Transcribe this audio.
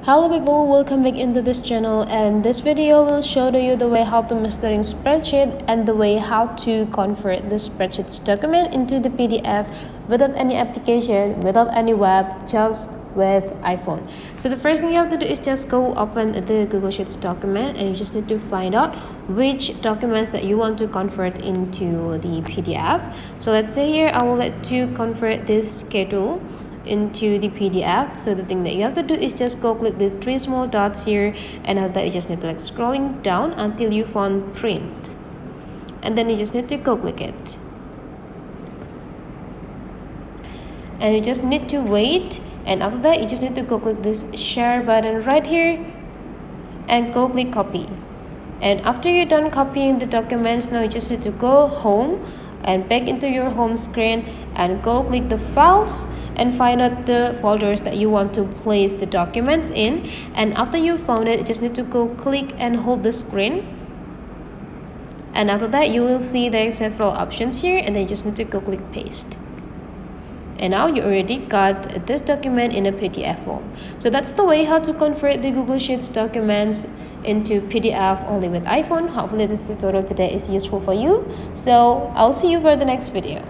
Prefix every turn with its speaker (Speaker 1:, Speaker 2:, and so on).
Speaker 1: Hello people, welcome back into this channel, and this video will show to you the way how to mastering spreadsheet and the way how to convert the spreadsheets document into the PDF without any application, without any web, just with iPhone. So the first thing you have to do is just go open the Google Sheets document, and you just need to find out which documents that you want to convert into the PDF. So let's say here I will let you convert this schedule into the PDF. So the thing that you have to do is just go click the three small dots here, and after that you just need to scrolling down until you found print, and then you just need to go click it, and you just need to wait, and after that you just need to go click this share button right here and go click copy. And after you're done copying the documents, now you just need to go home and back into your home screen and go click the files and find out the folders that you want to place the documents in. And after you found it, you just need to go click and hold the screen, and after that you will see there are several options here, and then you just need to go click paste. And now you already got this document in a PDF form. So that's the way how to convert the Google Sheets documents into PDF only with iPhone. Hopefully this tutorial today is useful for you. So I'll see you for the next video.